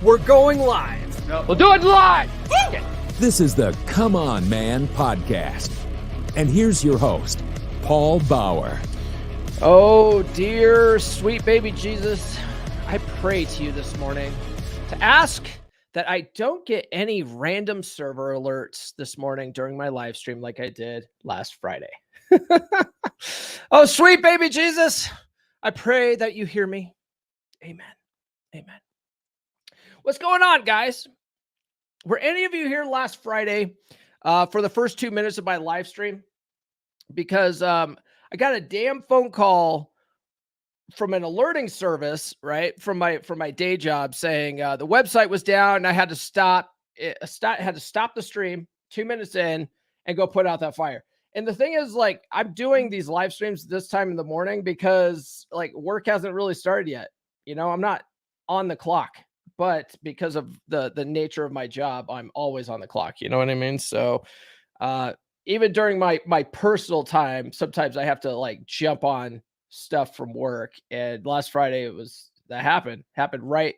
We're going live. No. We'll do it live. This is the Come On Man podcast. And here's your host, Paul Bauer. Oh, dear sweet baby Jesus, I pray to you this morning to ask that I don't get any random server alerts this morning during my live stream like I did last Friday. Oh, sweet baby Jesus, I pray that you hear me. Amen. Amen. What's going on, guys? Were any of you here last Friday for the first 2 minutes of my live stream? Because I got a damn phone call from an alerting service, right, from my day job saying the website was down and I had to stop the stream 2 minutes in and go put out that fire. And the thing is, like, I'm doing these live streams this time in the morning because, like, work hasn't really started yet. You know, I'm not on the clock, but because of the nature of my job, I'm always on the clock. You know what I mean? So even during my personal time, sometimes I have to like jump on stuff from work. And last Friday that happened right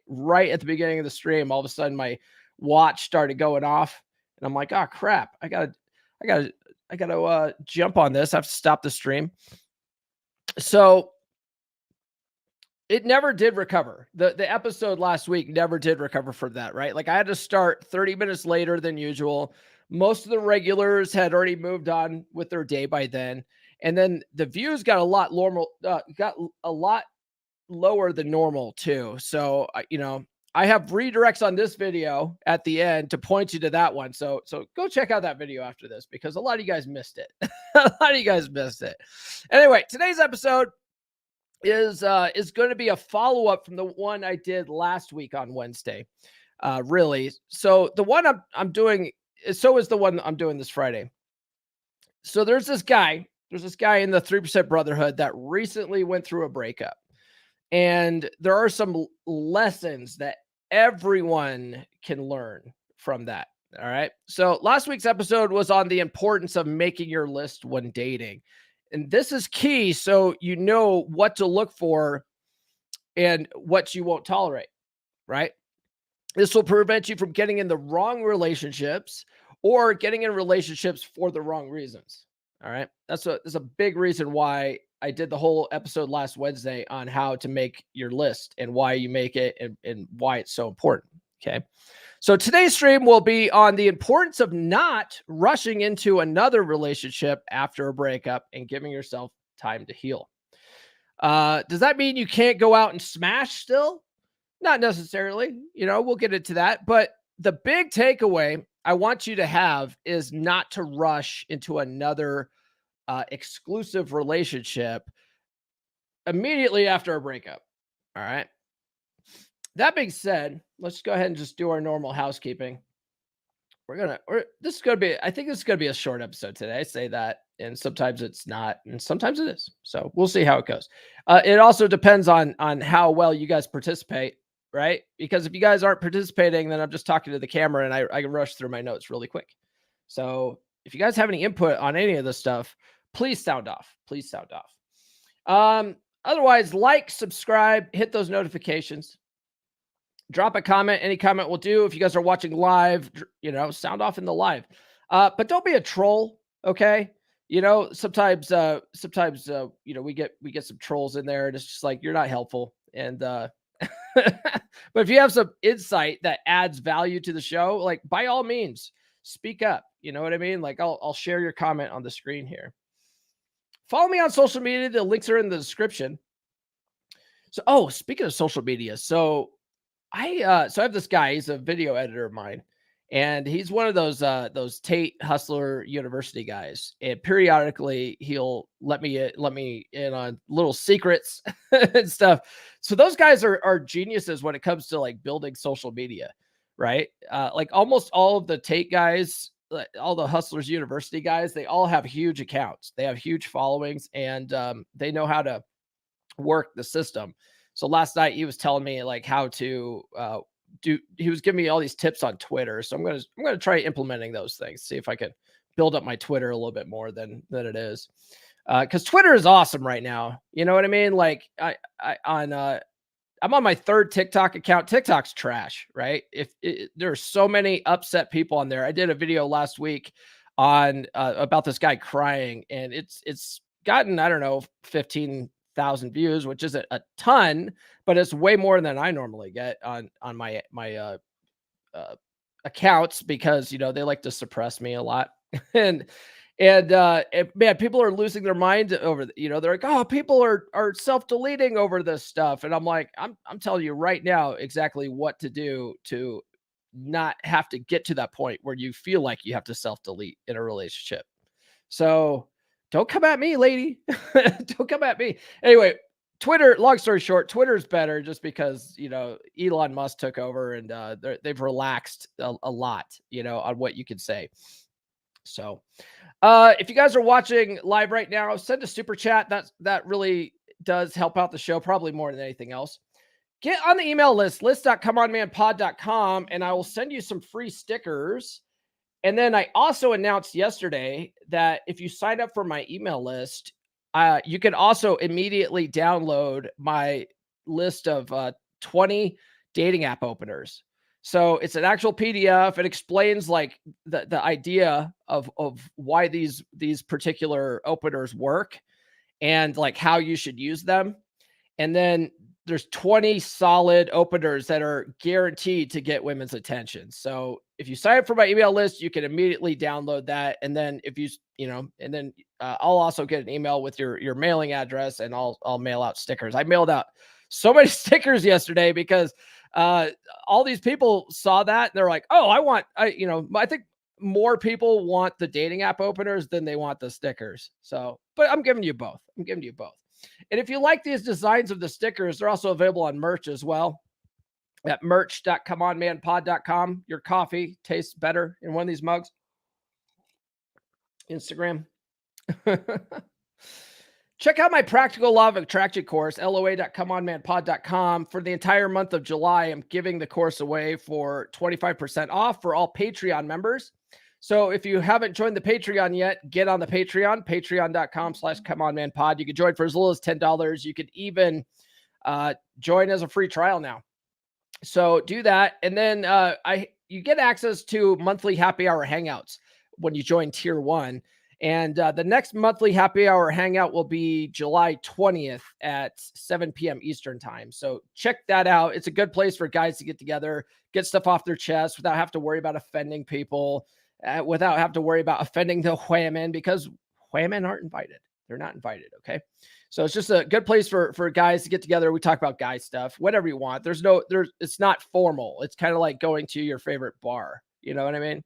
at the beginning of the stream. All of a sudden my watch started going off and I'm like, oh crap, I gotta jump on this. I have to stop the stream. So it never did recover. The episode last week never did recover for that, right? Like I had to start 30 minutes later than usual. Most of the regulars had already moved on with their day by then. And then the views got a lot lower than normal too. So, I have redirects on this video at the end to point you to that one. So go check out that video after this because a lot of you guys missed it. A lot of you guys missed it. Anyway, today's episode is going to be a follow-up from the one I did last week on Wednesday. Really. So the one I'm doing, so is the one I'm doing this Friday. So there's this guy in the 3% Brotherhood that recently went through a breakup. And there are some lessons that everyone can learn from that. All right. So last week's episode was on the importance of making your list when dating. And this is key. So you know what to look for and what you won't tolerate. Right. This will prevent you from getting in the wrong relationships or getting in relationships for the wrong reasons. All right. That's a big reason why I did the whole episode last Wednesday on how to make your list and why you make it and why it's so important. Okay. So today's stream will be on the importance of not rushing into another relationship after a breakup and giving yourself time to heal. Does that mean you can't go out and smash still? Not necessarily. We'll get into that. But the big takeaway I want you to have is not to rush into another exclusive relationship immediately after a breakup. All right. That being said, let's go ahead and just do our normal housekeeping. I think this is going to be a short episode today. I say that, and sometimes it's not, and sometimes it is. So we'll see how it goes. It also depends on how well you guys participate, right? Because if you guys aren't participating, then I'm just talking to the camera and I can rush through my notes really quick. So if you guys have any input on any of this stuff, please sound off. Please sound off. Otherwise, like, subscribe, hit those notifications. Drop a comment. Any comment will do. If you guys are watching live, sound off in the live. But don't be a troll, okay? Sometimes we get some trolls in there and it's just like, you're not helpful. And but if you have some insight that adds value to the show, like by all means, speak up. You know what I mean? Like I'll share your comment on the screen here. Follow me on social media. The links are in the description. So, speaking of social media, so I have this guy. He's a video editor of mine, and he's one of those Tate Hustler University guys. And periodically, he'll let me in on little secrets and stuff. So those guys are geniuses when it comes to like building social media, right? Like almost all of the Tate guys, all the Hustlers University guys, they all have huge accounts. They have huge followings, and they know how to work the system. So last night he was telling me like how to he was giving me all these tips on Twitter. So I'm going to try implementing those things, see if I can build up my Twitter a little bit more than it is. Cause Twitter is awesome right now. You know what I mean? Like I I'm on my third TikTok account. TikTok's trash, right? There's so many upset people on there. I did a video last week on about this guy crying, and it's gotten, I don't know, 15,000 views, which isn't a ton, but it's way more than I normally get on my uh, accounts, because they like to suppress me a lot. and man, people are losing their mind over they're like, oh, people are self-deleting over this stuff, and I'm like, I'm telling you right now exactly what to do to not have to get to that point where you feel like you have to self-delete in a relationship. So don't come at me, lady. Don't come at me. Anyway, Twitter, long story short, Twitter's better just because, Elon Musk took over, and they've relaxed a lot, on what you can say. So if you guys are watching live right now, send a super chat. That really does help out the show, probably more than anything else. Get on the email list.comeonmanpod.com, and I will send you some free stickers. And then I also announced yesterday that if you sign up for my email list, you can also immediately download my list of 20 dating app openers. So it's an actual PDF. It explains like the idea of why these particular openers work, and like how you should use them. And then there's 20 solid openers that are guaranteed to get women's attention. So if you sign up for my email list, you can immediately download that. And then if I'll also get an email with your mailing address, and I'll mail out stickers. I mailed out so many stickers yesterday because all these people saw that, and they're like, oh, I think more people want the dating app openers than they want the stickers. So, but I'm giving you both. And if you like these designs of the stickers, they're also available on merch as well at merch.comeonmanpod.com. Your coffee tastes better in one of these mugs. Instagram. Check out my Practical Law of Attraction course, loa.comeonmanpod.com. For the entire month of July, I'm giving the course away for 25% off for all Patreon members. So if you haven't joined the Patreon yet, get on the Patreon, patreon.com/comeonmanpod. You can join for as little as $10. You can even join as a free trial now. So do that. And then you get access to monthly happy hour hangouts when you join tier 1. And the next monthly happy hour hangout will be July 20th at 7 p.m. Eastern time. So check that out. It's a good place for guys to get together, get stuff off their chest without having to worry about offending people, without having to worry about offending the women, because women aren't invited. They're not invited. Okay. So it's just a good place for guys to get together. We talk about guy stuff, whatever you want. It's not formal. It's kind of like going to your favorite bar. You know what I mean?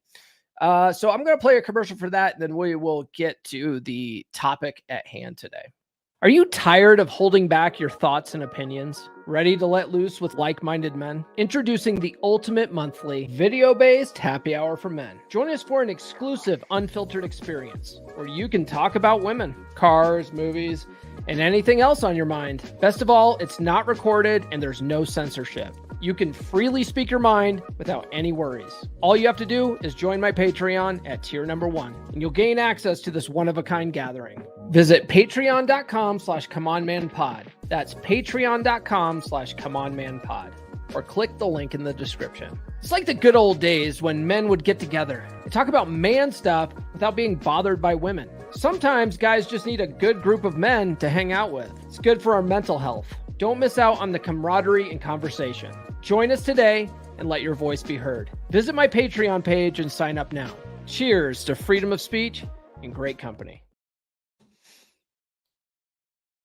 So I'm going to play a commercial for that, and then we will get to the topic at hand today. Are you tired of holding back your thoughts and opinions? Ready to let loose with like-minded men? Introducing the ultimate monthly video-based happy hour for men. Join us for an exclusive, unfiltered experience where you can talk about women, cars, movies, and anything else on your mind. Best of all, it's not recorded and there's no censorship. You can freely speak your mind without any worries. All you have to do is join my Patreon at tier number 1, and you'll gain access to this one-of-a-kind gathering. Visit patreon.com/comeonmanpod. That's patreon.com/comeonmanpod. Or click the link in the description. It's like the good old days when men would get together and talk about man stuff without being bothered by women. Sometimes guys just need a good group of men to hang out with. It's good for our mental health. Don't miss out on the camaraderie and conversation. Join us today and let your voice be heard. Visit my Patreon page and sign up now. Cheers to freedom of speech and great company.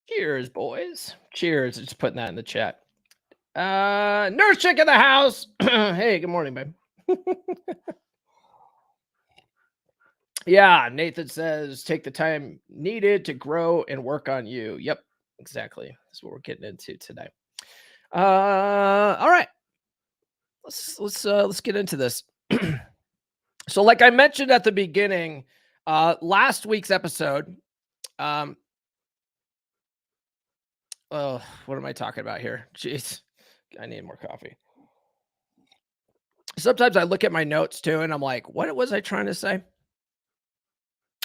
Cheers, boys. Cheers. Just putting that in the chat. Nurse chick in the house. Hey, good morning, babe. Yeah, Nathan says, take the time needed to grow and work on you. Yep, exactly. That's what we're getting into today. All right. Let's get into this. So like I mentioned at the beginning, last week's episode, oh, what am I talking about here? Jeez, I need more coffee. Sometimes I look at my notes too, and I'm like, what was I trying to say?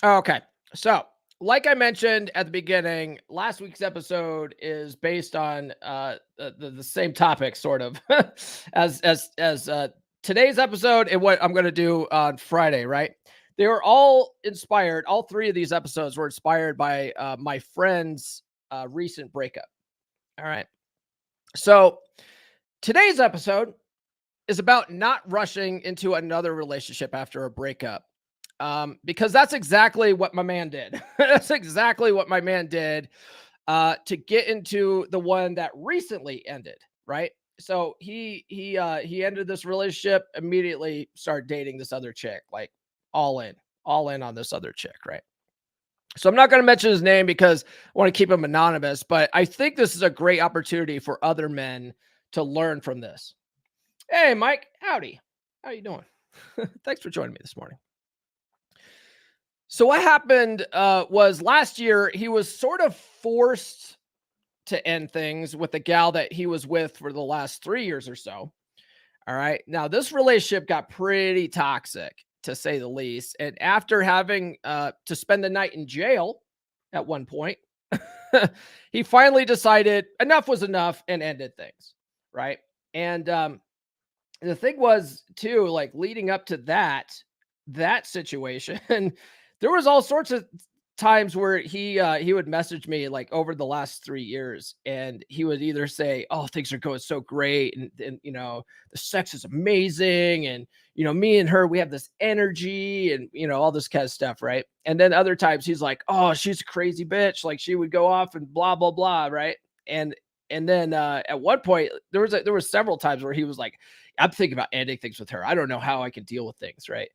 Okay. So like I mentioned at the beginning, last week's episode is based on the same topic, sort of, as today's episode and what I'm going to do on Friday. Right? They were all inspired. All three of these episodes were inspired by my friend's recent breakup. All right. So today's episode is about not rushing into another relationship after a breakup. Because that's exactly what my man did. That's exactly what my man did to get into the one that recently ended, right? So he ended this relationship, immediately started dating this other chick, like all in on this other chick, right? So I'm not going to mention his name because I want to keep him anonymous, but I think this is a great opportunity for other men to learn from this. Hey, Mike, howdy. How you doing? Thanks for joining me this morning. So what happened was last year he was sort of forced to end things with the gal that he was with for the last 3 years or so. All right. Now this relationship got pretty toxic, to say the least. And after having to spend the night in jail at one point, he finally decided enough was enough and ended things. Right. And the thing was too, like leading up to that situation, there was all sorts of times where he would message me like over the last 3 years, and he would either say, "Oh, things are going so great, and the sex is amazing, and me and her, we have this energy, and all this kind of stuff," right? And then other times he's like, "Oh, she's a crazy bitch, like she would go off and blah blah blah," right? And then at one point there was several times where he was like, "I'm thinking about ending things with her. I don't know how I can deal with things," right?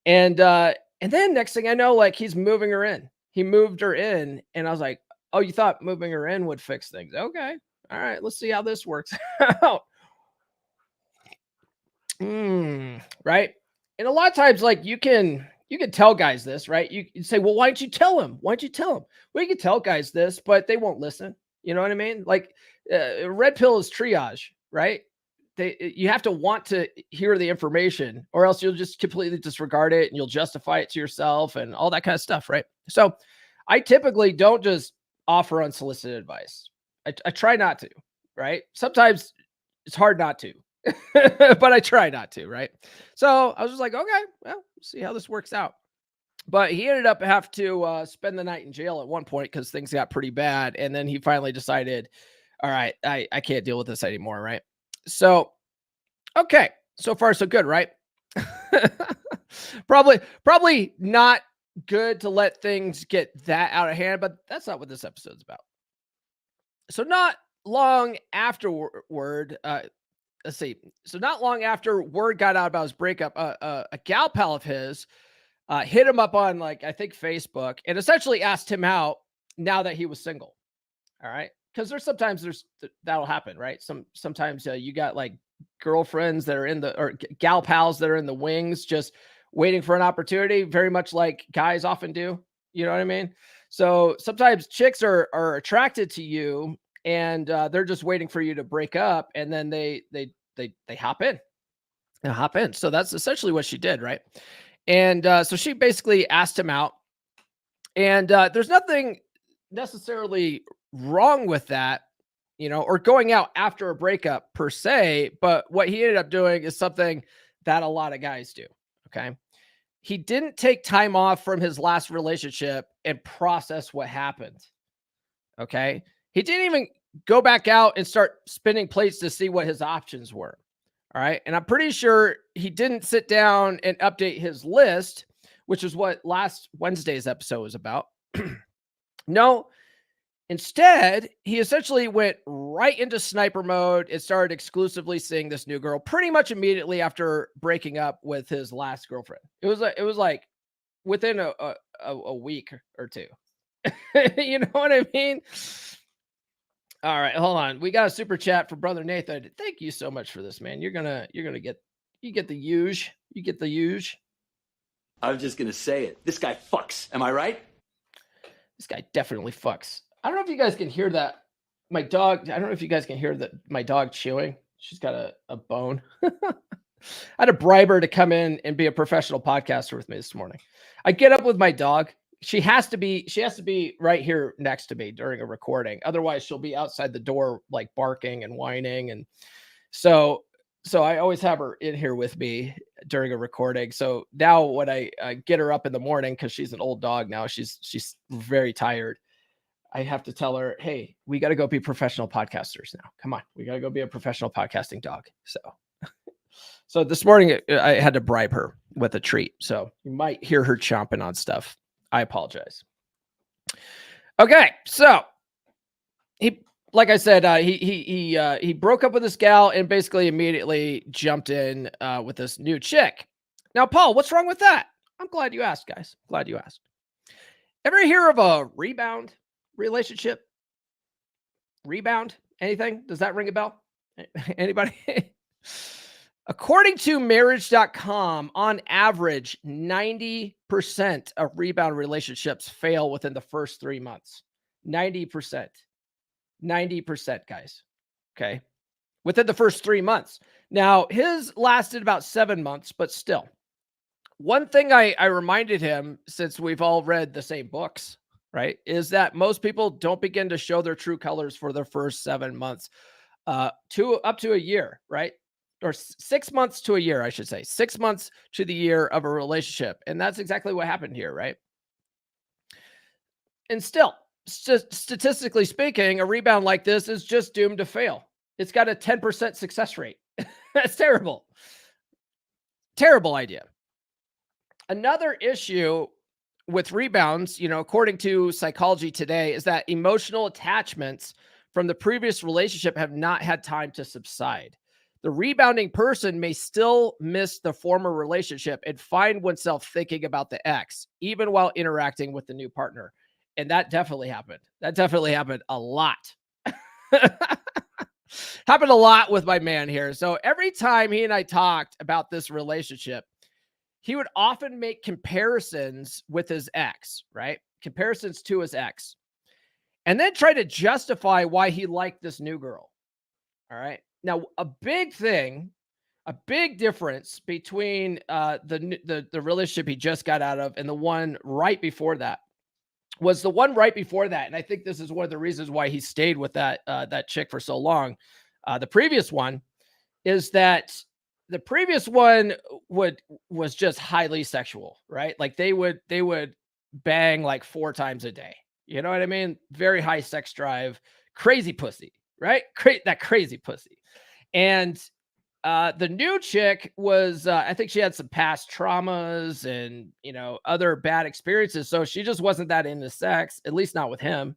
And then next thing I know, like he's moving her in. He moved her in, and I was like, "Oh, you thought moving her in would fix things? Okay, all right, let's see how this works out." Right? And a lot of times, like you can tell guys this, right? You say, "Well, why don't you tell him? Why don't you tell him?" Well, you can tell guys this, but they won't listen. You know what I mean? Like red pill is triage, right? You have to want to hear the information, or else you'll just completely disregard it and you'll justify it to yourself and all that kind of stuff, right? So I typically don't just offer unsolicited advice. I try not to, right? Sometimes it's hard not to, but I try not to, right? So I was just like, okay, well, see how this works out. But he ended up have to spend the night in jail at one point because things got pretty bad, and then he finally decided, all right, I can't deal with this anymore, right? So okay, so far so good, right? Probably not good to let things get that out of hand, but that's not what this episode's about. So not long afterward, let's see. So not long after word got out about his breakup, a gal pal of his hit him up on, like, I think Facebook, and essentially asked him out now that he was single. All right, because that'll happen, right? Sometimes you got like girlfriends that are in the or gal pals that are in the wings, just waiting for an opportunity, very much like guys often do. You know what I mean? So sometimes chicks are attracted to you, and they're just waiting for you to break up, and then they hop in. They hop in. So that's essentially what she did, right? And so she basically asked him out, and there's nothing necessarily wrong with that, or going out after a breakup per se. But what he ended up doing is something that a lot of guys do. Okay. He didn't take time off from his last relationship and process what happened. Okay. He didn't even go back out and start spinning plates to see what his options were. All right. And I'm pretty sure he didn't sit down and update his list, which is what last Wednesday's episode was about. No, instead, he essentially went right into sniper mode and started exclusively seeing this new girl pretty much immediately after breaking up with his last girlfriend. It was like within a week or two. You know what I mean? All right, hold on. We got a super chat from brother Nathan. Thank you so much for this, man. You're gonna get the huge. You get the huge. I was just gonna say it. This guy fucks. Am I right? This guy definitely fucks. I don't know if you guys can hear that. My dog, I don't know if you guys can hear that my dog chewing. She's got a bone. I had to bribe her to come in and be a professional podcaster with me this morning. I get up with my dog, She has to be right here next to me during a recording. Otherwise, she'll be outside the door, like barking and whining. And so I always have her in here with me during a recording. So now when I get her up in the morning, because she's an old dog now, she's very tired. I have to tell her, hey, we got to go be professional podcasters now. Come on, we got to go be a professional podcasting dog. So this morning I had to bribe her with a treat. So you might hear her chomping on stuff. I apologize. Okay, so like I said, he broke up with this gal and basically immediately jumped in with this new chick. Now, Paul, what's wrong with that? I'm glad you asked, guys. Glad you asked. Ever hear of a rebound relationship? Rebound? Anything? Does that ring a bell? Anybody? According to marriage.com, on average, 90% of rebound relationships fail within the first 3 months. 90%. 90%, guys. Okay. Within the first 3 months. Now, his lasted about 7 months, but still. One thing I reminded him, since we've all read the same books, right, is that most people don't begin to show their true colors for their first 7 months, up to a year, right? Or 6 months to a year, I should say. 6 months to the year of a relationship. And that's exactly what happened here, right? And still, statistically speaking, a rebound like this is just doomed to fail. It's got a 10% success rate. That's terrible. Terrible idea. Another issue with rebounds, according to Psychology Today, is that emotional attachments from the previous relationship have not had time to subside. The rebounding person may still miss the former relationship and find oneself thinking about the ex, even while interacting with the new partner. And that definitely happened. That definitely happened a lot. Happened a lot with my man here. So every time he and I talked about this relationship, he would often make comparisons with his ex, right? Comparisons to his ex. And then try to justify why he liked this new girl. All right. Now, a big difference between the relationship he just got out of and the one right before that was the one right before that. And I think this is one of the reasons why he stayed with that chick for so long. The previous one is that the previous one was just highly sexual, right? Like they would bang like 4 times a day. You know what I mean? Very high sex drive, crazy pussy, right? That crazy pussy. And the new chick was, I think she had some past traumas and, other bad experiences. So she just wasn't that into sex, at least not with him.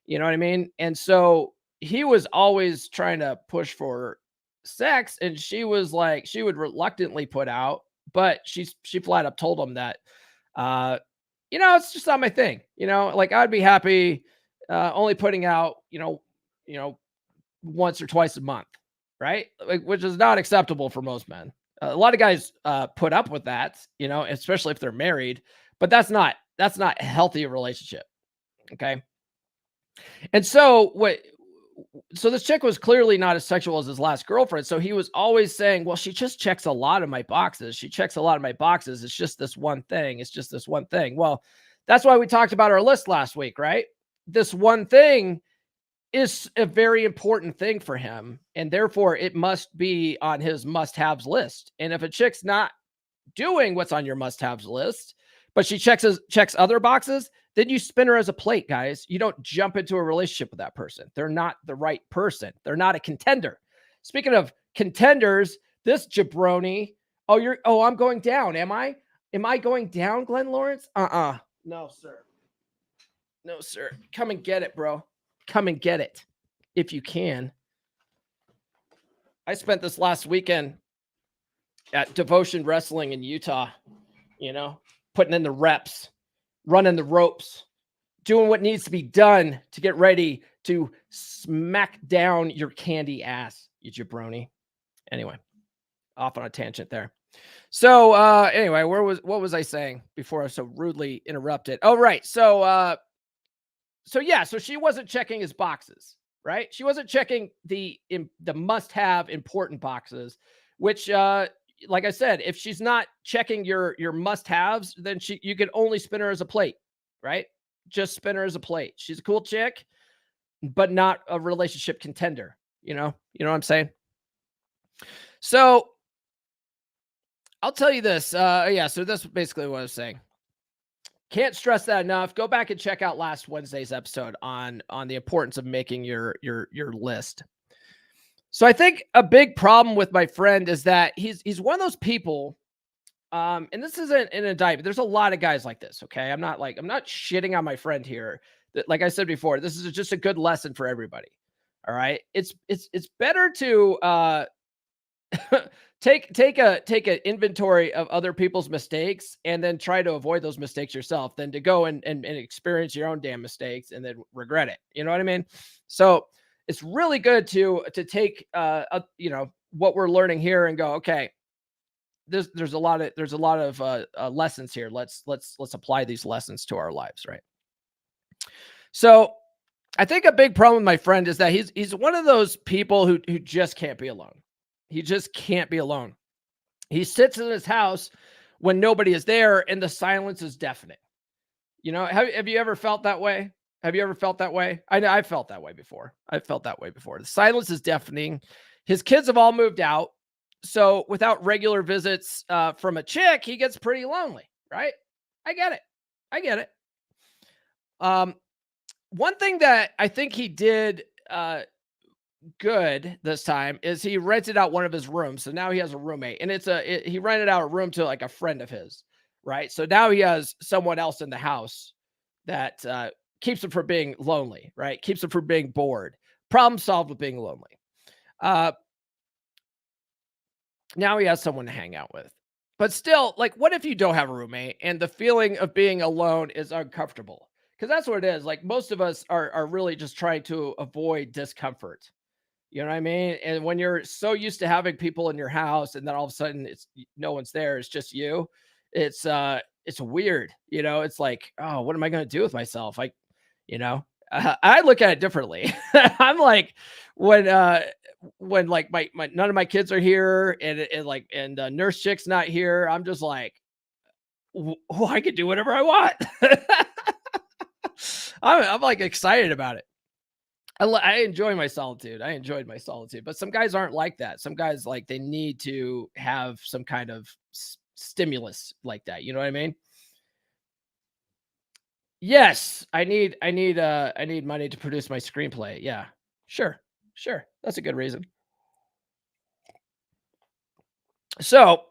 You know what I mean? And so he was always trying to push for sex, and she was like, she would reluctantly put out, but she flat up told him that, it's just not my thing. Like I'd be happy only putting out, once or twice a month. Right? Like, which is not acceptable for most men. A lot of guys put up with that, especially if they're married, but that's not a healthy relationship. Okay. And so this chick was clearly not as sexual as his last girlfriend. So he was always saying, well, she just checks a lot of my boxes. She checks a lot of my boxes. It's just this one thing. It's just this one thing. Well, that's why we talked about our list last week, right? This one thing is a very important thing for him, and therefore it must be on his must-haves list. And if a chick's not doing what's on your must-haves list, but she checks other boxes, then you spin her as a plate, guys. You don't jump into a relationship with that person. They're not the right person. They're not a contender. Speaking of contenders, this jabroni. I'm going down. Am I going down, Glenn Lawrence? No, sir. No, sir. Come and get it, bro. Come and get it if you can. I spent this last weekend at Devotion Wrestling in Utah, putting in the reps, running the ropes, doing what needs to be done to get ready to smack down your candy ass, you jabroni. Anyway, off on a tangent there. So anyway, what was I saying before I was so rudely interrupted? Oh, right. So she wasn't checking his boxes, right? She wasn't checking the must-have important boxes, which, like I said, if she's not checking your must-haves, then you can only spin her as a plate. right? Just spin her as a plate. She's a cool chick, but not a relationship contender. You know what I'm saying? So I'll tell you this. Yeah. So that's basically what I was saying. Can't stress that enough. Go back and check out last Wednesday's episode on the importance of making your list. So I think a big problem with my friend is that he's one of those people. And this isn't an indictment. There's a lot of guys like this. Okay, I'm not shitting on my friend here. That, like I said before, this is just a good lesson for everybody. All right, it's better to take an inventory of other people's mistakes and then try to avoid those mistakes yourself than to go and experience your own damn mistakes and then regret it. You know what I mean? So it's really good to take what we're learning here and go, okay, there's a lot of lessons here. Let's apply these lessons to our lives, right? So I think a big problem with my friend is that he's one of those people who just can't be alone. He just can't be alone. He sits in his house when nobody is there and the silence is deafening. You know, have you ever felt that way? Have you ever felt that way? I know I've felt that way before. The silence is deafening. His kids have all moved out. So without regular visits from a chick, he gets pretty lonely, right? I get it. One thing that I think he did good this time is he rented out one of his rooms. So now he has a roommate, and he rented out a room to like a friend of his, right? So now he has someone else in the house that keeps him from being lonely, right? Keeps him from being bored. Problem solved with being lonely. Now he has someone to hang out with. But still, like, what if you don't have a roommate and the feeling of being alone is uncomfortable? Because that's what it is. Like, most of us are really just trying to avoid discomfort. You know what I mean? And when you're so used to having people in your house and then all of a sudden it's no one's there, it's just you. It's weird. You know, it's like, oh, what am I going to do with myself? I look at it differently. I'm like, when like my none of my kids are here and nurse chick's not here, I'm just like, I could do whatever I want. I'm like excited about it. I enjoy my solitude. I enjoyed my solitude, but some guys aren't like that. Some guys, like, they need to have some kind of stimulus like that. You know what I mean? Yes, I need money to produce my screenplay. Yeah, sure. That's a good reason. So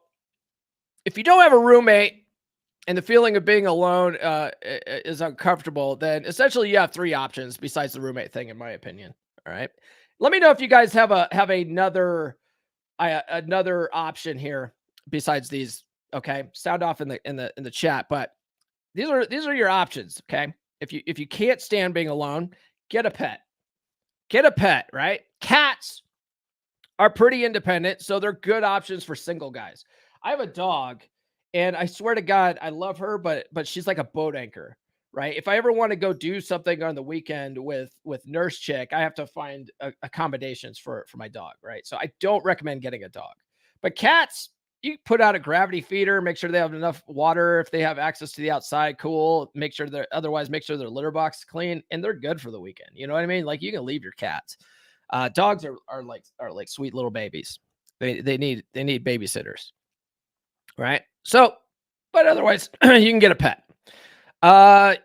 if you don't have a roommate and the feeling of being alone is uncomfortable, then essentially you have three options besides the roommate thing, in my opinion. All right. Let me know if you guys have another option here besides these. Okay. Sound off in the chat, but these are your options. Okay. If you can't stand being alone, get a pet. Right? Cats are pretty independent, so they're good options for single guys. I have a dog, and I swear to God, I love her, but she's like a boat anchor, right? If I ever want to go do something on the weekend with nurse chick, I have to find accommodations for my dog, right? So I don't recommend getting a dog. But cats, you put out a gravity feeder, make sure they have enough water. If they have access to the outside, cool. Make sure their litter box is clean, and they're good for the weekend. You know what I mean? Like, you can leave your cats. Dogs are like sweet little babies. They need babysitters, right? So, but otherwise, you can get a pet.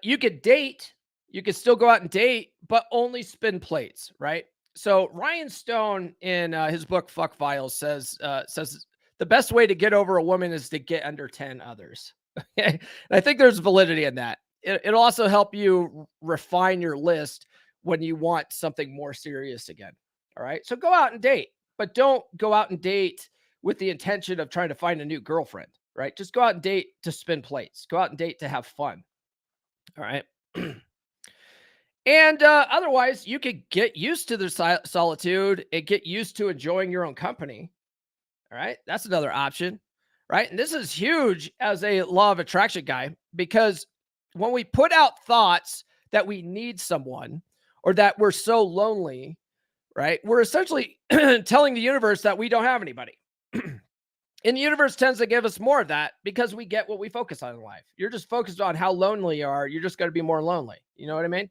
You could date. You could still go out and date, but only spin plates, right? So Ryan Stone in his book Fuck Files says the best way to get over a woman is to get under 10 others. And I think there's validity in that. It'll also help you refine your list when you want something more serious again. All right. So go out and date, but don't go out and date with the intention of trying to find a new girlfriend, right? Just go out and date to spin plates. Go out and date to have fun. All right. And otherwise, you could get used to the solitude and get used to enjoying your own company. All right. That's another option. Right. And this is huge as a law of attraction guy, because when we put out thoughts that we need someone or that we're so lonely, right, we're essentially telling the universe that we don't have anybody. And the universe tends to give us more of that because we get what we focus on in life. You're just focused on how lonely you are. You're just going to be more lonely. You know what I mean?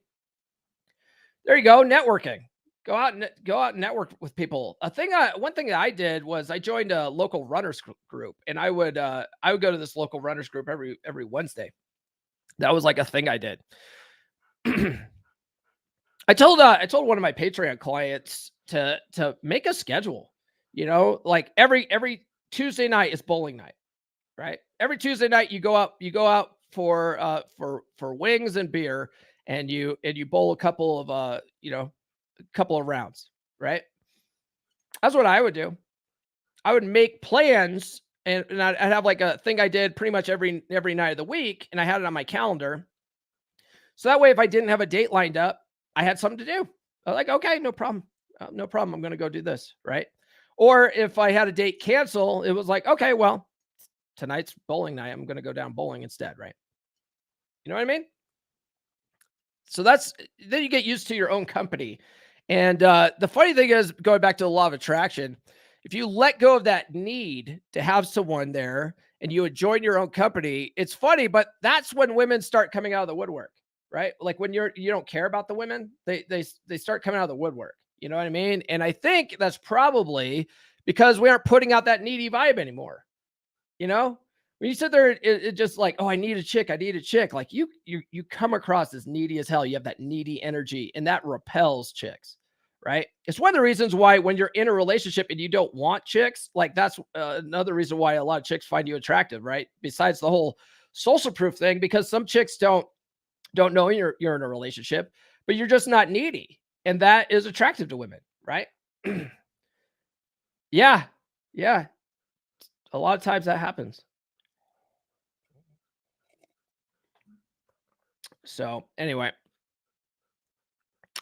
There you go. Networking. Go out and network with people. One thing that I did was I joined a local runners group, and I would go to this local runners group every Wednesday. That was like a thing I did. I told one of my Patreon clients to make a schedule. You know, like every Tuesday night is bowling night, right? Every Tuesday night you go out for wings and beer, and you bowl a couple of rounds, right? That's what I would do. I would make plans, and I'd have like a thing I did pretty much every night of the week, and I had it on my calendar. So that way, if I didn't have a date lined up, I had something to do. I'm like, okay, no problem. No problem. I'm going to go do this, right? Or if I had a date cancel, it was like, okay, well, tonight's bowling night. I'm going to go down bowling instead, right? You know what I mean? So then you get used to your own company. And the funny thing is, going back to the law of attraction, if you let go of that need to have someone there and you would join your own company, it's funny, but that's when women start coming out of the woodwork, right? Like when you don't care about the women, they start coming out of the woodwork. You know what I mean? And I think that's probably because we aren't putting out that needy vibe anymore. You know, when you sit there, it just like, oh, I need a chick. Like you come across as needy as hell. You have that needy energy, and that repels chicks, right? It's one of the reasons why when you're in a relationship and you don't want chicks, like that's another reason why a lot of chicks find you attractive, right? Besides the whole social proof thing, because some chicks don't know you're in a relationship, but you're just not needy, and that is attractive to women, right? Yeah, yeah. A lot of times that happens. So anyway,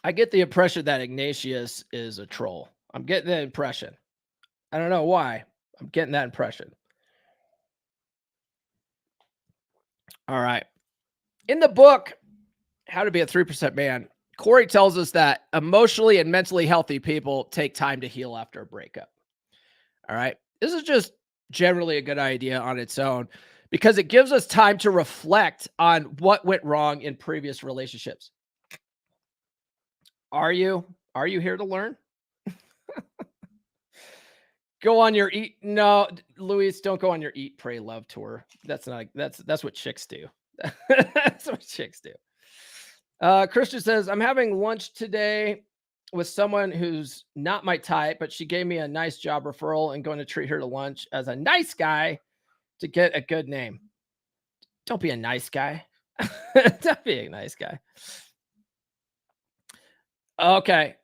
I get the impression that Ignatius is a troll. I'm getting that impression. I don't know why. I'm getting that impression. All right. In the book, How to Be a 3% Man, Corey tells us that emotionally and mentally healthy people take time to heal after a breakup. All right. This is just generally a good idea on its own because it gives us time to reflect on what went wrong in previous relationships. Are you here to learn? Go on your eat. No, Luis, don't go on your eat, pray, love tour. That's what chicks do. That's what chicks do. Christian says, I'm having lunch today with someone who's not my type, but she gave me a nice job referral and going to treat her to lunch as a nice guy to get a good name. Don't be a nice guy. Don't be a nice guy. Okay.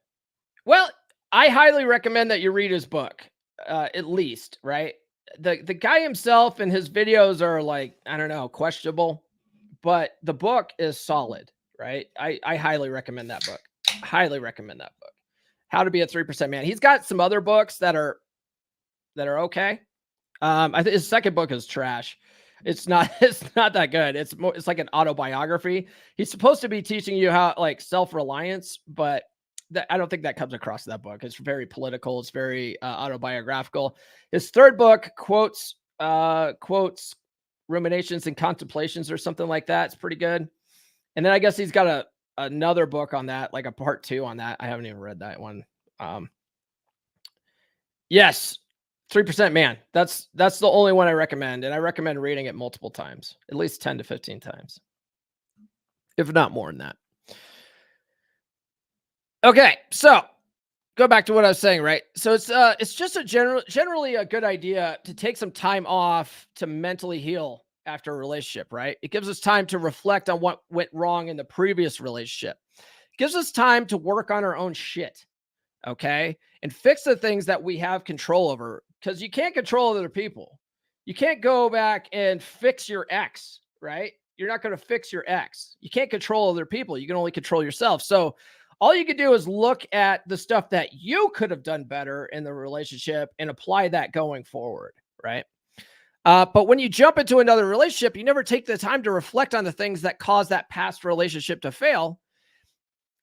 Well, I highly recommend that you read his book, at least, right? The guy himself and his videos are like, I don't know, questionable, but the book is solid, right? I highly recommend that book. Highly recommend that book. How to Be a 3% Man. He's got some other books that are okay. I think his second book is trash. It's not that good. It's like an autobiography. He's supposed to be teaching you how like self-reliance, but I don't think that comes across in that book. It's very political. It's very autobiographical. His third book, quotes, ruminations and contemplations or something like that. It's pretty good. And then I guess he's got another book on that, like a part 2 on that. I haven't even read that one. Yes. 3% Man. That's the only one I recommend. And I recommend reading it multiple times, at least 10 to 15 times, if not more than that. Okay. So go back to what I was saying, right? So it's just generally a good idea to take some time off to mentally heal after a relationship, right? It gives us time to reflect on what went wrong in the previous relationship. It gives us time to work on our own shit. Okay. And fix the things that we have control over, because you can't control other people. You can't go back and fix your ex, right? You're not going to fix your ex. You can't control other people. You can only control yourself. So all you can do is look at the stuff that you could have done better in the relationship and apply that going forward, right? But when you jump into another relationship, you never take the time to reflect on the things that caused that past relationship to fail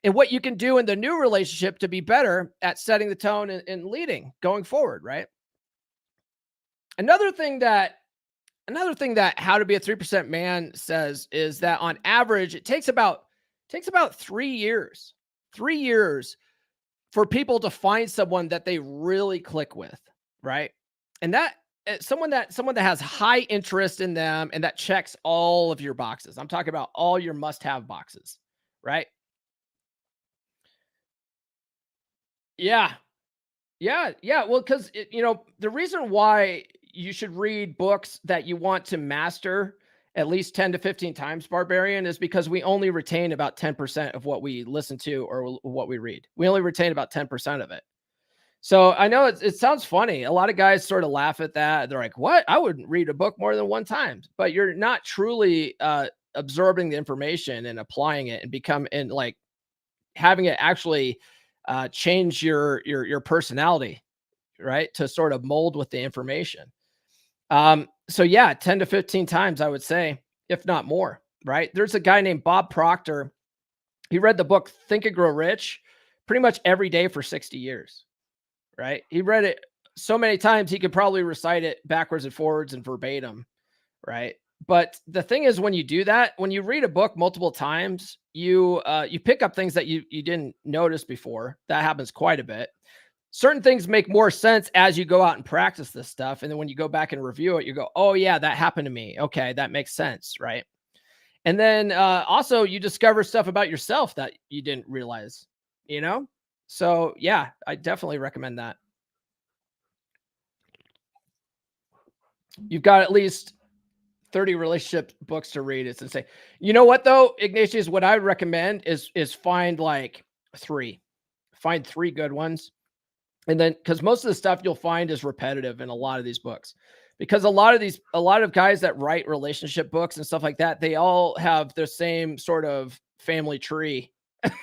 and what you can do in the new relationship to be better at setting the tone and leading going forward, right? Another thing that How to Be a 3% Man says is that on average it takes about 3 years. 3 years for people to find someone that they really click with, right? And that someone that has high interest in them and that checks all of your boxes. I'm talking about all your must-have boxes, right? Yeah. Yeah. Well, because the reason why you should read books that you want to master at least 10 to 15 times, Barbarian, is because we only retain about 10% of what we listen to or what we read. We only retain about 10% of it. So I know it sounds funny. A lot of guys sort of laugh at that. They're like, "What? I wouldn't read a book more than one time." But you're not truly absorbing the information and applying it and like having it actually change your personality, right? To sort of mold with the information. So yeah, 10 to 15 times, I would say, if not more, right? There's a guy named Bob Proctor. He read the book Think and Grow Rich pretty much every day for 60 years, right? He read it so many times he could probably recite it backwards and forwards and verbatim, right? But the thing is, when you do that, when you read a book multiple times, you pick up things that you didn't notice before. That happens quite a bit. Certain things make more sense as you go out and practice this stuff, and then when you go back and review it, you go, "Oh yeah, that happened to me. Okay, that makes sense," right? And then also you discover stuff about yourself that you didn't realize, you know? So yeah, I definitely recommend that. You've got at least 30 relationship books to read. It's insane. You know what though, Ignatius, what I would recommend is find like 3. Find 3 good ones. And then cuz most of the stuff you'll find is repetitive in a lot of these books. Because a lot of guys that write relationship books and stuff like that, they all have the same sort of family tree.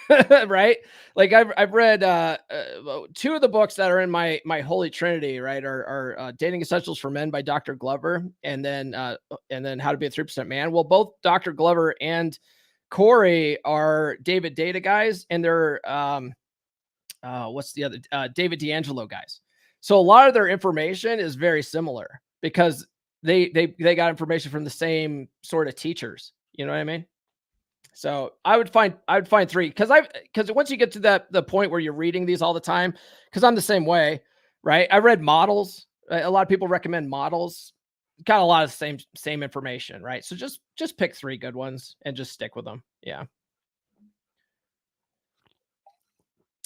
Right? Like I've read 2 of the books that are in my holy trinity, right? Are Dating Essentials for Men by Dr. Glover and then How to Be a 3% Man. Well, both Dr. Glover and Corey are David Data guys, and they're what's the other David D'Angelo guys. So a lot of their information is very similar because they got information from the same sort of teachers. You know what I mean? So I would find 3 because once you get to the point where you're reading these all the time, because I'm the same way, right? I read Models. A lot of people recommend Models. Got a lot of same information, right? So just pick 3 good ones and just stick with them. Yeah.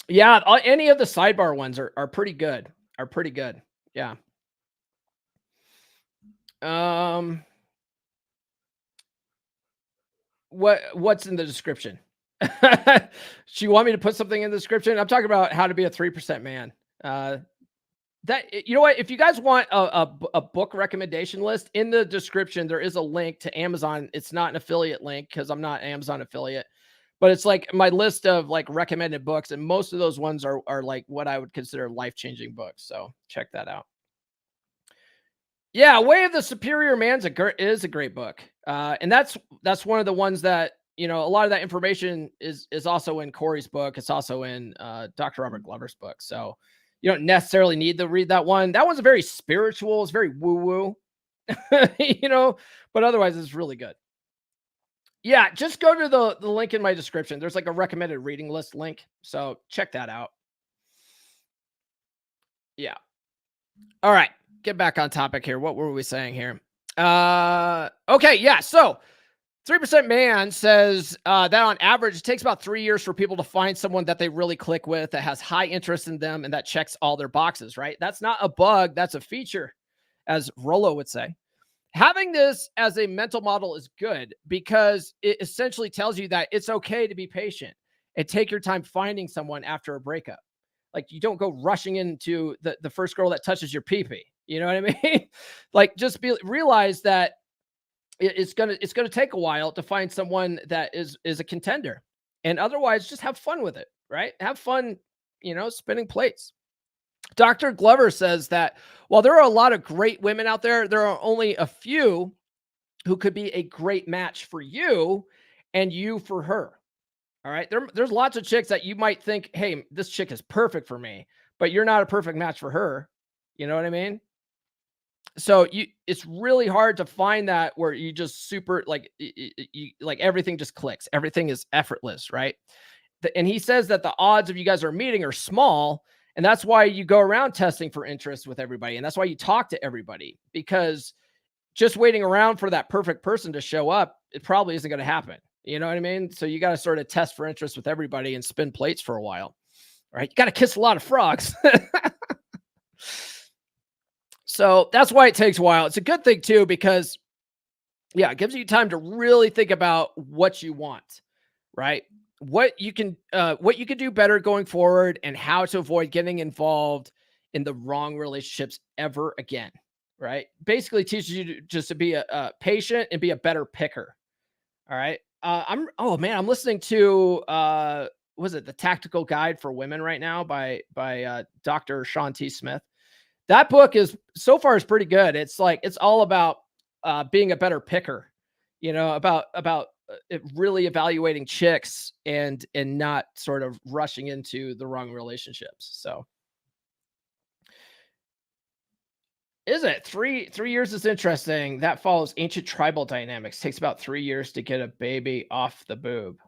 Yeah, any of the sidebar ones are pretty good. Are pretty good. Yeah. Um, what's in the description? Do you want me to put something in the description? I'm talking about How to Be a 3% Man. You know what? If you guys want a book recommendation list, in the description there is a link to Amazon. It's not an affiliate link because I'm not an Amazon affiliate, but it's like my list of like recommended books, and most of those ones are like what I would consider life-changing books. So check that out. Yeah, Way of the Superior Man's is a great book, and that's one of the ones that a lot of that information is also in Corey's book. It's also in Dr. Robert Glover's book. So you don't necessarily need to read that one. That one's very spiritual. It's very woo woo, but otherwise it's really good. Yeah, just go to the link in my description. There's like a recommended reading list link, so check that out. Yeah. All right, get back on topic here. What were we saying here? Okay, yeah. So 3% Man says that on average, it takes about 3 years for people to find someone that they really click with, that has high interest in them, and that checks all their boxes, right? That's not a bug, that's a feature, as Rollo would say. Having this as a mental model is good because it essentially tells you that it's okay to be patient and take your time finding someone after a breakup. Like you don't go rushing into the first girl that touches your pee-pee. You know what I mean? Like just realize that it's gonna take a while to find someone that is a contender, and otherwise just have fun with it, right? Have fun, spinning plates. Dr. Glover says that while there are a lot of great women out there, there are only a few who could be a great match for you and you for her. All right. There's lots of chicks that you might think, hey, this chick is perfect for me, but you're not a perfect match for her. You know what I mean? So it's really hard to find that where you just super like like everything just clicks. Everything is effortless, right? And he says that the odds of you guys are meeting are small, and that's why you go around testing for interest with everybody, and that's why you talk to everybody, because just waiting around for that perfect person to show up, it probably isn't going to happen. You know what I mean? So you got to sort of test for interest with everybody and spin plates for a while, right? You got to kiss a lot of frogs. So that's why it takes a while. It's a good thing too, because it gives you time to really think about what you want, right? What you can do better going forward, and how to avoid getting involved in the wrong relationships ever again, right? Basically teaches you just to be a patient and be a better picker. All right. I'm listening to was it The Tactical Guide for Women right now by Dr. Sean T. Smith. That book is so far is pretty good. It's all about being a better picker, about really evaluating chicks and not sort of rushing into the wrong relationships. So is it 3 years is interesting. That follows ancient tribal dynamics. Takes about 3 years to get a baby off the boob.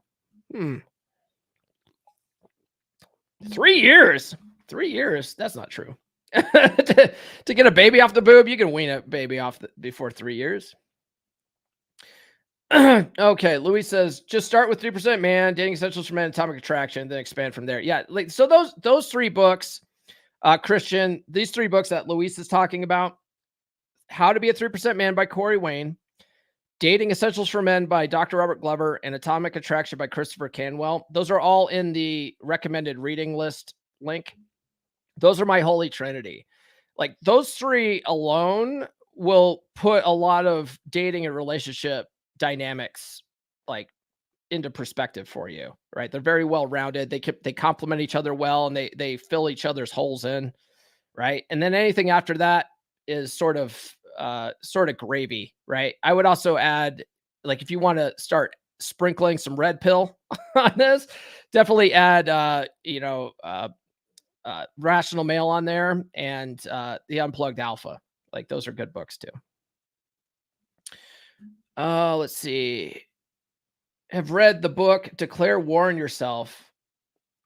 3 years. 3 years. That's not true. to get a baby off the boob, you can wean a baby off before 3 years. Okay, Louis says just start with 3% Man, Dating Essentials for Men, Atomic Attraction, then expand from there. Yeah, like so those 3 books, Christian, these 3 books that Luis is talking about: How to Be a 3% Man by Corey Wayne, Dating Essentials for Men by Dr. Robert Glover, and Atomic Attraction by Christopher Canwell. Those are all in the recommended reading list link. Those are my holy trinity. Like those 3 alone will put a lot of dating and relationship dynamics like into perspective for you, right? They're very well rounded. They complement each other well, and they fill each other's holes in, right? And then anything after that is sort of gravy, right? I would also add, like, if you want to start sprinkling some red pill on this, definitely add Rational Male on there, and The Unplugged Alpha. Like those are good books too. Let's see. Have read the book Declare War on Yourself.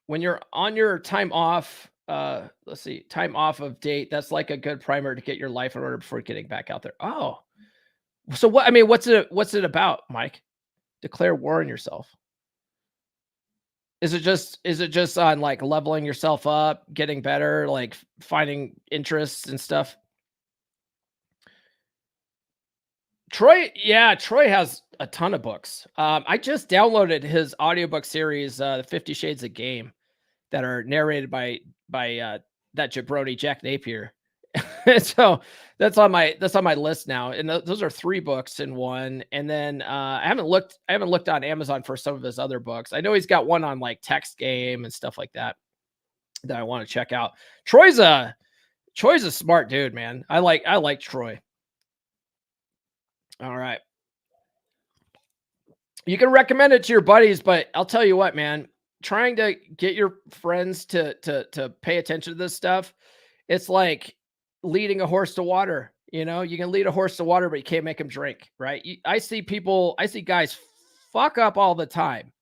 When you're on your time off, time off of date, that's like a good primer to get your life in order before getting back out there. Oh, so what's it about, Mike? Declare War on Yourself. Is it just on like leveling yourself up, getting better, like finding interests and stuff? Troy has a ton of books. I just downloaded his audiobook series, 50 Shades of Game, that are narrated by that jabroni Jack Napier. So that's on my list now. And those are 3 books in one. And then I haven't looked on Amazon for some of his other books. I know he's got one on like text game and stuff like that I want to check out. Troy's a smart dude, man. I like Troy. All right. You can recommend it to your buddies, but I'll tell you what, man, trying to get your friends to pay attention to this stuff, it's like leading a horse to water. You can lead a horse to water, but you can't make him drink, right? I see guys fuck up all the time.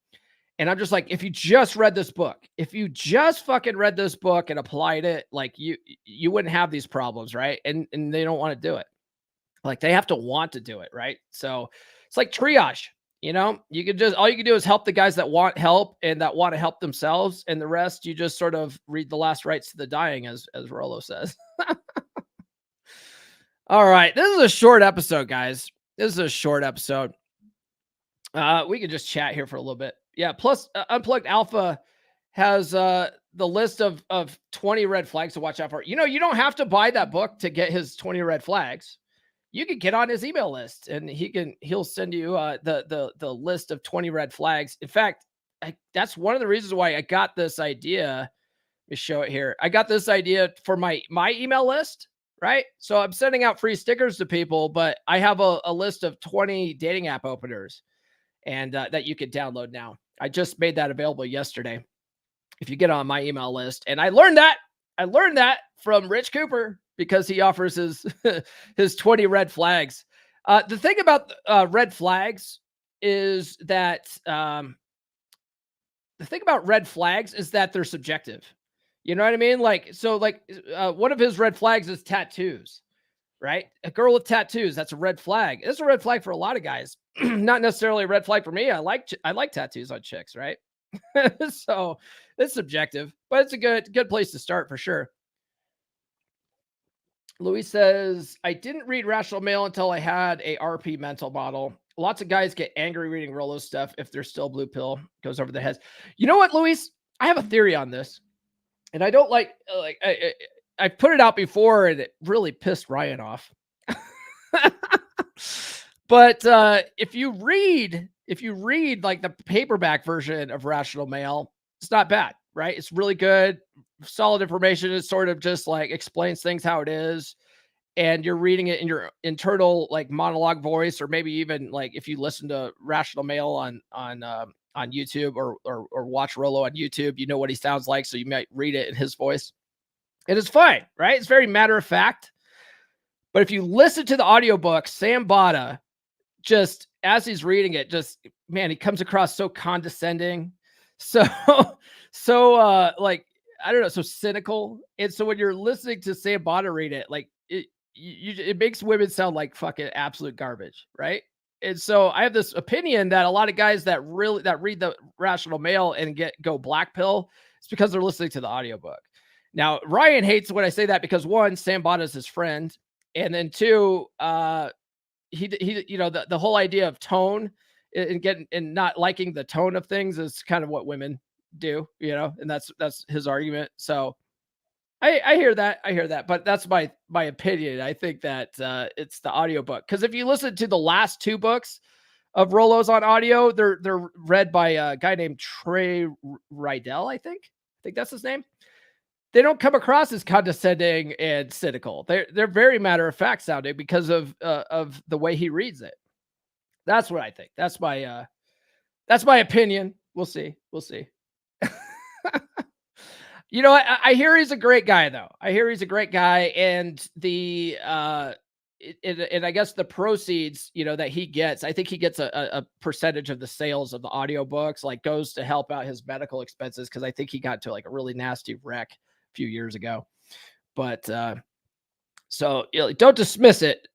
And I'm just like, if you just read this book, if you just fucking read this book and applied it, like you wouldn't have these problems, right? And they don't want to do it. Like they have to want to do it, right? So it's like triage. All you can do is help the guys that want help and that want to help themselves, and the rest you just sort of read the last rites to the dying, as Rollo says. All right, this is a short episode, guys. This is a short episode. We could just chat here for a little bit. Yeah. Plus, Unplugged Alpha has the list of 20 red flags to watch out for. You don't have to buy that book to get his 20 red flags. You can get on his email list, and he'll send you the list of 20 red flags. In fact, that's one of the reasons why I got this idea. Let me show it here. I got this idea for my email list, right? So I'm sending out free stickers to people, but I have a list of 20 dating app openers, and that you could download now. I just made that available yesterday. If you get on my email list, and I learned that from Rich Cooper. because he offers his his 20 red flags. The thing about red flags is that they're subjective. You know what I mean? Like, so like one of his red flags is tattoos, right? A girl with tattoos, that's a red flag. It's a red flag for a lot of guys. Not necessarily a red flag for me. I like tattoos on chicks, right? So it's subjective, but it's a good place to start for sure. Louis says, I didn't read Rational Male until I had a RP mental model. Lots of guys get angry reading Rollo's stuff if they're still blue pill, goes over the heads. You know what, Louis? I have a theory on this, and I don't I put it out before, and it really pissed Ryan off. But if you read like the paperback version of Rational Male, it's not bad, right? It's really good, solid information. It sort of just like explains things how it is, and you're reading it in your internal like monologue voice, or maybe even like if you listen to Rational Male on YouTube or watch Rollo on YouTube, you know what he sounds like, so you might read it in his voice. And it's fine, right? It's very matter of fact. But if you listen to the audiobook, Sam Bada, just as he's reading it, just, man, he comes across so condescending, so like, I don't know, so cynical. And so when you're listening to Sam Bada read it, like it makes women sound like fucking absolute garbage, right? And so I have this opinion that a lot of guys that read the Rational Male and go black pill, it's because they're listening to the audiobook. Now, Ryan hates when I say that because, one, Sam Bada is his friend, and then two, he you know, the whole idea of tone and not liking the tone of things is kind of what women do, you know, and that's his argument. So I hear that, but that's my opinion. I think that it's the audiobook, because if you listen to the last two books of Rollo's on audio, they're read by a guy named Trey Rydell, I think that's his name. They don't come across as condescending and cynical. They're very matter of fact sounding because of the way he reads it. That's what I think. That's my opinion. We'll see. You know, I hear he's a great guy, though. I hear he's a great guy, and and I guess the proceeds, you know, that he gets, I think he gets a percentage of the sales of the audiobooks, like goes to help out his medical expenses, because I think he got to like a really nasty wreck a few years ago. But so, you know, don't dismiss it,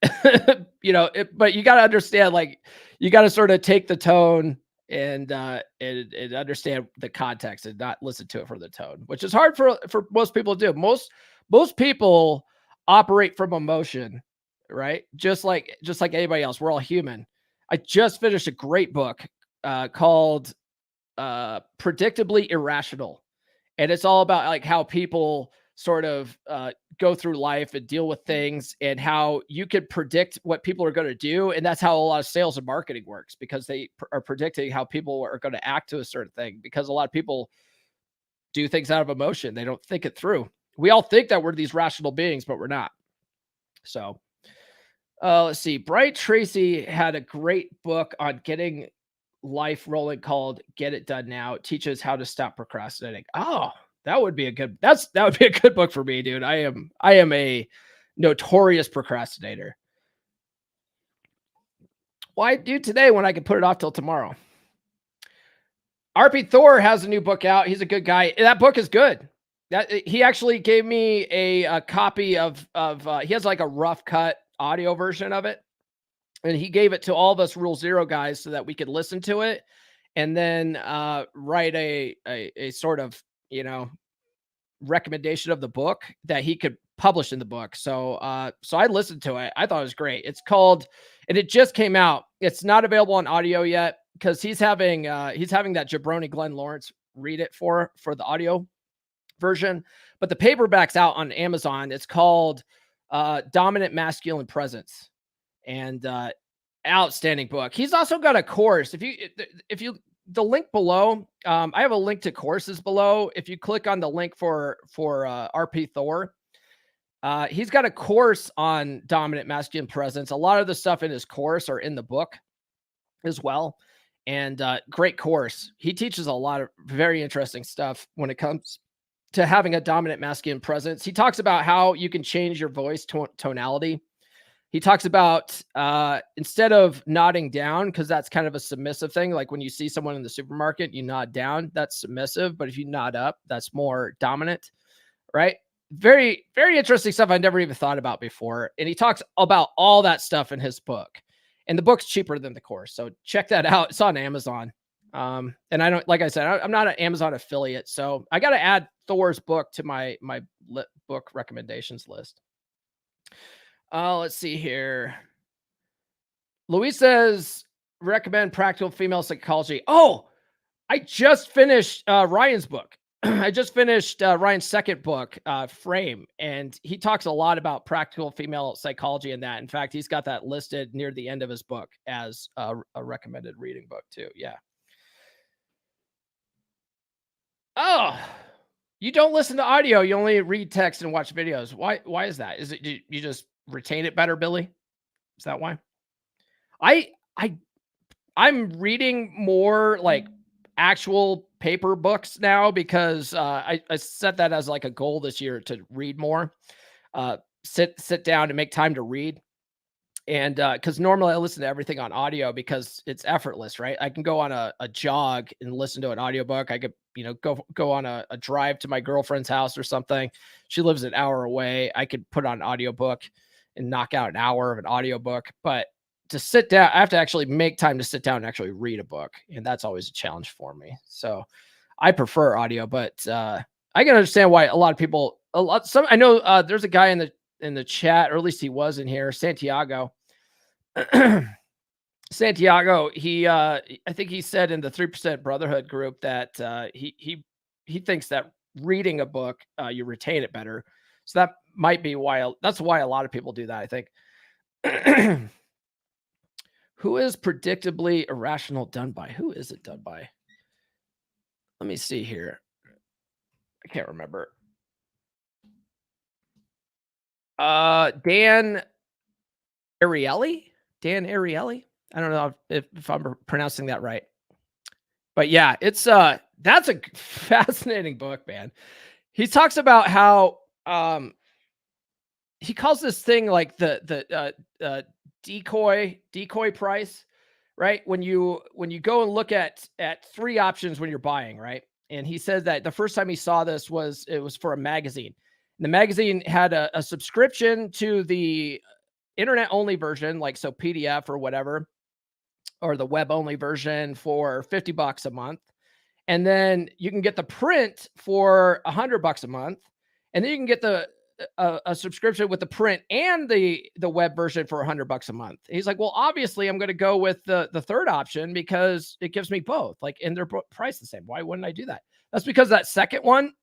you know, but you got to understand, like, you got to sort of take the tone and understand the context and not listen to it for the tone, which is hard for most people to do. Most people operate from emotion, right? Just like anybody else. We're all human. I just finished a great book called Predictably Irrational. And it's all about like how people sort of go through life and deal with things, and how you could predict what people are going to do. And that's how a lot of sales and marketing works, because they are predicting how people are going to act to a certain thing, because a lot of people do things out of emotion. They don't think it through. We all think that we're these rational beings, but we're not. So let's see. Brian Tracy had a great book on getting life rolling called Get It Done Now. It teaches how to stop procrastinating. Oh, that would be a good book for me, dude. I am a notorious procrastinator. Why do today when I can put it off till tomorrow? RP Thor has a new book out. He's a good guy. That book is good. That he actually gave me a copy of he has like a rough cut audio version of it, and he gave it to all of us Rule Zero guys so that we could listen to it and then write a sort of, you know, recommendation of the book that he could publish in the book. So I listened to it. I thought it was great. It's called, and it just came out. It's not available on audio yet because he's having that jabroni Glenn Lawrence read it for the audio version, but the paperback's out on Amazon. It's called Dominant Masculine Presence, and outstanding book. He's also got a course. If you the link below, I have a link to courses below. If you click on the link for RP Thor, he's got a course on dominant masculine presence. A lot of the stuff in his course are in the book as well. And great course. He teaches a lot of very interesting stuff when it comes to having a dominant masculine presence. He talks about how you can change your voice tonality. He talks about instead of nodding down, because that's kind of a submissive thing. Like when you see someone in the supermarket, you nod down, that's submissive. But if you nod up, that's more dominant, right? Very, very interesting stuff I never even thought about before. And he talks about all that stuff in his book. And the book's cheaper than the course. So check that out. It's on Amazon. And I don't, like I said, I'm not an Amazon affiliate. So I got to add Thor's book to my book recommendations list. Let's see here. Luis says, recommend Practical Female Psychology. Oh, I just finished Ryan's book. I just finished Ryan's second book, Frame, and he talks a lot about practical female psychology in that. In fact, he's got that listed near the end of his book as a recommended reading book too. Yeah. Oh, you don't listen to audio. You only read text and watch videos. Why is that? Is it you just retain it better, Billy? Is that why? I'm reading more like actual paper books now because I set that as like a goal this year to read more, sit down and make time to read. And because normally I listen to everything on audio because it's effortless, right? I can go on a jog and listen to an audiobook. I could, go on a drive to my girlfriend's house or something. She lives an hour away. I could put on an audiobook and knock out an hour of an audiobook. But to sit down, I have to actually make time to sit down and actually read a book. And that's always a challenge for me. So I prefer audio, but I can understand why a lot of people, I know there's a guy in the chat, or at least he was in here, Santiago. Santiago, I think he said in the 3% Brotherhood group that he thinks that reading a book, you retain it better. So that might be why, that's why a lot of people do that, I think. Who is predictably irrational done by? Who is it done by? Let me see here. I can't remember. Dan Ariely? Dan Ariely? I don't know if I'm pronouncing that right. But yeah, it's that's a fascinating book, man. He talks about how he calls this thing like the decoy price, right? When you go and look at three options when you're buying, right? And he said that the first time he saw this was for a magazine. And the magazine had a subscription to the internet only version, like so PDF or whatever, or the web only version for $50 a month. And then you can get the print for $100 a month. And then you can get a subscription with the print and the web version for $100 a month. He's like, well, obviously I'm going to go with the third option because it gives me both, like, and they're priced the same. Why wouldn't I do that? That's because that second one,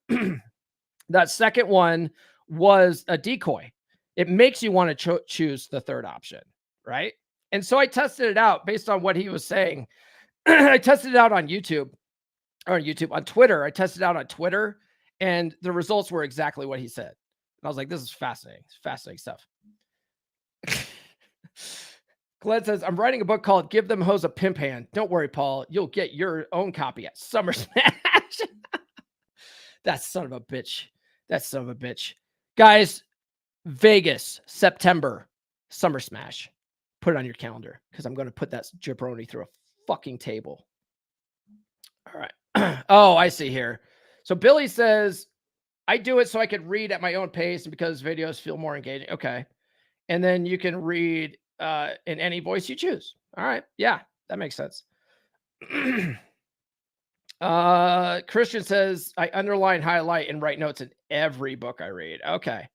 was a decoy. It makes you want to choose the third option, right? And so I tested it out based on what he was saying. I tested it out on on Twitter. I tested it out on Twitter, and the results were exactly what he said. And I was like, this is fascinating. It's fascinating stuff. Glenn says, I'm writing a book called Give Them Hoes a Pimp Hand. Don't worry, Paul. You'll get your own copy at Summer Smash. That son of a bitch. Guys, Vegas, September, Summer Smash. Put it on your calendar because I'm going to put that jabroni through a fucking table. All right. Oh, I see here. So Billy says, I do it so I could read at my own pace and because videos feel more engaging. Okay. And then you can read in any voice you choose. All right. Yeah, that makes sense. Christian says, I underline, highlight, and write notes in every book I read. Okay.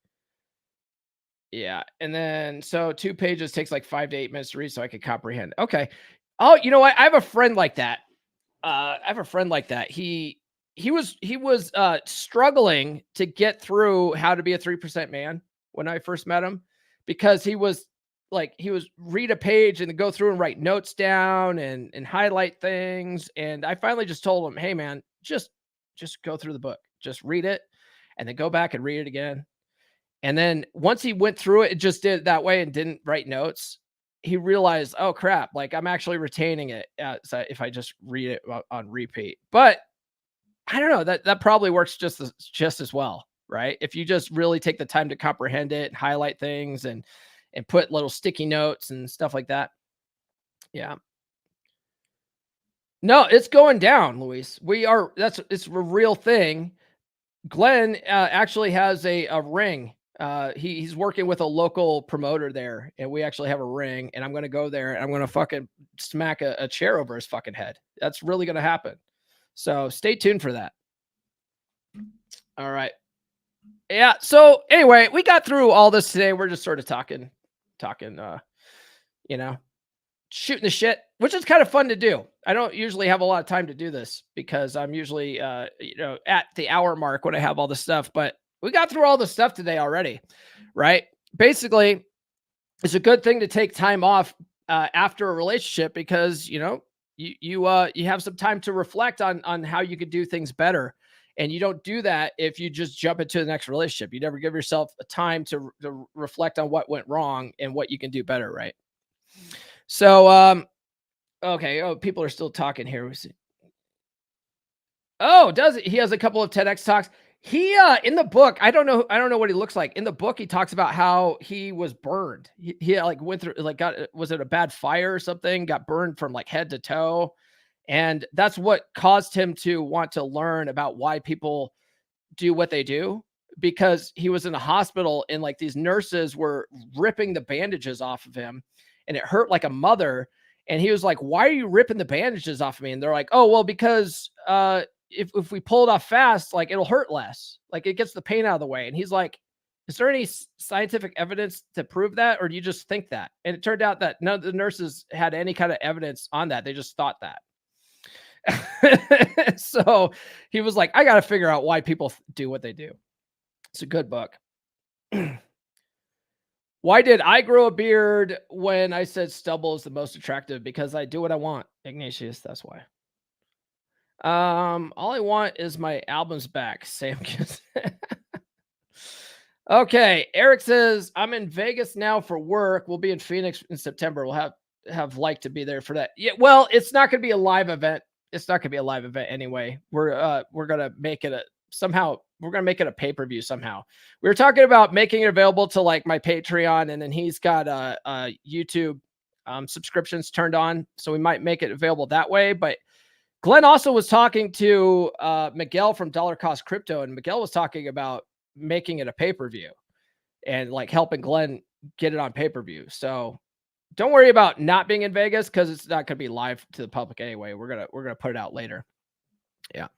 Yeah. And then, so 2 pages takes like 5 to 8 minutes to read so I can comprehend. Okay. Oh, you know what? I have a friend like that. He was struggling to get through How to Be a 3% Man when I first met him, because he was read a page and then go through and write notes down and highlight things. And I finally just told him, hey man, just go through the book, just read it and then go back and read it again. And then once he went through it, just did it that way and didn't write notes. He realized, oh crap, like I'm actually retaining it. So if I just read it on repeat, but I don't know, that probably works just as well, right? If you just really take the time to comprehend it and highlight things and put little sticky notes and stuff like that. Yeah. No, it's going down, Luis. It's a real thing. Glenn actually has a ring. He's working with a local promoter there, and we actually have a ring. And I'm going to go there and I'm going to fucking smack a chair over his fucking head. That's really going to happen. So stay tuned for that. All right. Yeah. So anyway, we got through all this today. We're just sort of talking, you know, shooting the shit, which is kind of fun to do. I don't usually have a lot of time to do this because I'm usually, at the hour mark when I have all this stuff, but we got through all the stuff today already, right? Basically, it's a good thing to take time off after a relationship because, you have some time to reflect on how you could do things better. And you don't do that if you just jump into the next relationship. You never give yourself a time to reflect on what went wrong and what you can do better, right? So, okay. Oh, people are still talking here. Oh, does it? He has a couple of TEDx talks. He in the book, I don't know what he looks like. In the book, he talks about how he was burned. He like went through was it a bad fire or something? Got burned from like head to toe. And that's what caused him to want to learn about why people do what they do, because he was in a hospital and like these nurses were ripping the bandages off of him and it hurt like a mother. And he was like, why are you ripping the bandages off of me? And they're like, oh, well, because if we pull it off fast, like it'll hurt less. Like it gets the pain out of the way. And he's like, is there any scientific evidence to prove that? Or do you just think that? And it turned out that none of the nurses had any kind of evidence on that. They just thought that. So he was like, I got to figure out why people do what they do. It's a good book. Why did I grow a beard when I said stubble is the most attractive? Because I do what I want, Ignatius. That's why. All I want is my albums back. Sam. Okay. Eric says, I'm in Vegas now for work. We'll be in Phoenix in September. We'll have like to be there for that. Yeah. Well, it's not going to be a live event. It's not going to be a live event anyway. We're going to make it we're going to make it a pay-per-view somehow. We were talking about making it available to like my Patreon, and then he's got YouTube subscriptions turned on. So we might make it available that way. But Glenn also was talking to Miguel from Dollar Cost Crypto, and Miguel was talking about making it a pay-per-view and like helping Glenn get it on pay-per-view. So don't worry about not being in Vegas because it's not going to be live to the public anyway. We're gonna put it out later. Yeah.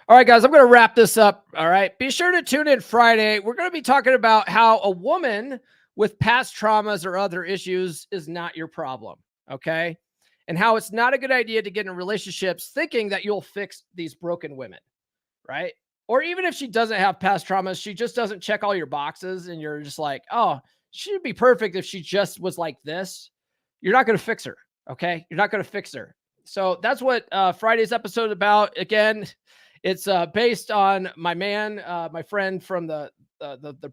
All right, guys, I'm going to wrap this up. All right. Be sure to tune in Friday. We're going to be talking about how a woman with past traumas or other issues is not your problem. Okay. And how it's not a good idea to get in relationships thinking that you'll fix these broken women. Right. Or even if she doesn't have past traumas, she just doesn't check all your boxes and you're just like, oh, she'd be perfect if she just was like this. You're not going to fix her. Okay. You're not going to fix her. So that's what Friday's episode is about. Again, it's based on my my friend from the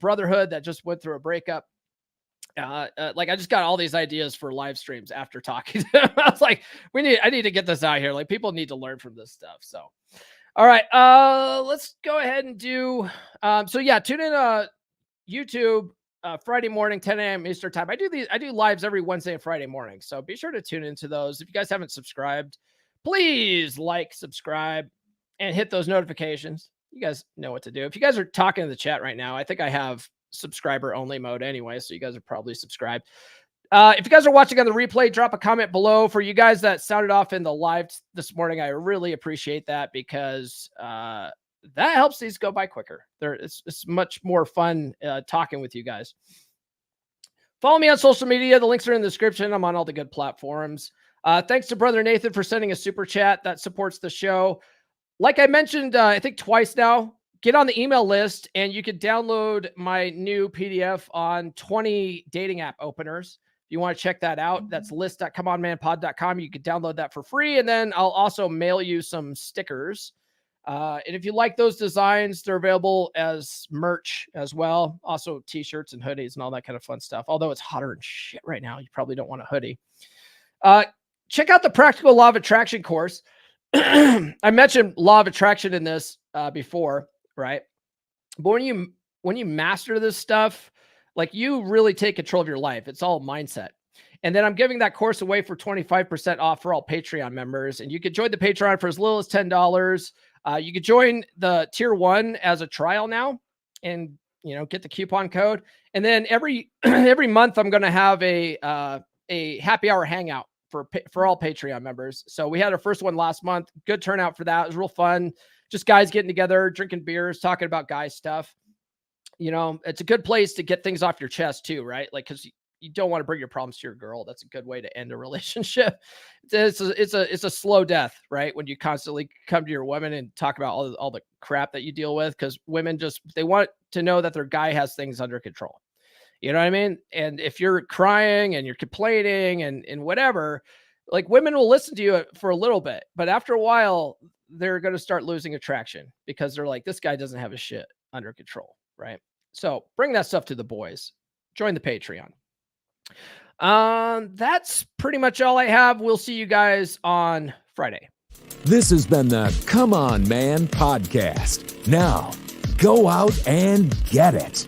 Brotherhood that just went through a breakup. Like I just got all these ideas for live streams after talking to him. I was like, I need to get this out here. Like people need to learn from this stuff. So, all right, let's go ahead and do. So yeah, tune in YouTube Friday morning, 10 a.m. Eastern time. I do lives every Wednesday and Friday morning. So be sure to tune into those. If you guys haven't subscribed, please like, subscribe, and hit those notifications. You guys know what to do. If you guys are talking in the chat right now, I think I have subscriber only mode anyway, so you guys are probably subscribed. If you guys are watching on the replay, drop a comment below. For you guys that sounded off in the live this morning, I really appreciate that because that helps these go by quicker. It's much more fun talking with you guys. Follow me on social media. The links are in the description. I'm on all the good platforms. Thanks to Brother Nathan for sending a super chat that supports the show. Like I mentioned, I think twice now, get on the email list and you can download my new PDF on 20 dating app openers. If you want to check that out, that's list.comeonmanpod.com. You can download that for free. And then I'll also mail you some stickers. And if you like those designs, they're available as merch as well. Also t-shirts and hoodies and all that kind of fun stuff. Although it's hotter than shit right now, you probably don't want a hoodie. Check out the Practical Law of Attraction course. I mentioned law of attraction in this before, right? But when you master this stuff, like you really take control of your life. It's all mindset. And then I'm giving that course away for 25% off for all Patreon members. And you could join the Patreon for as little as $10. You could join the tier 1 as a trial now and, you know, get the coupon code. And then every month I'm going to have a happy hour hangout for all Patreon members. So we had our first one last month. Good turnout for that. It was real fun. Just guys getting together, drinking beers, talking about guy stuff. You know, it's a good place to get things off your chest too, right? Like, cause you don't want to bring your problems to your girl. That's a good way to end a relationship. It's a slow death, right? When you constantly come to your women and talk about all the crap that you deal with. Cause women they want to know that their guy has things under control. You know what I mean? And if you're crying and you're complaining and whatever, like women will listen to you for a little bit, but after a while, they're going to start losing attraction because they're like, this guy doesn't have his shit under control. Right. So bring that stuff to the boys. Join the Patreon. That's pretty much all I have. We'll see you guys on Friday. This has been the Come On Man podcast. Now, go out and get it.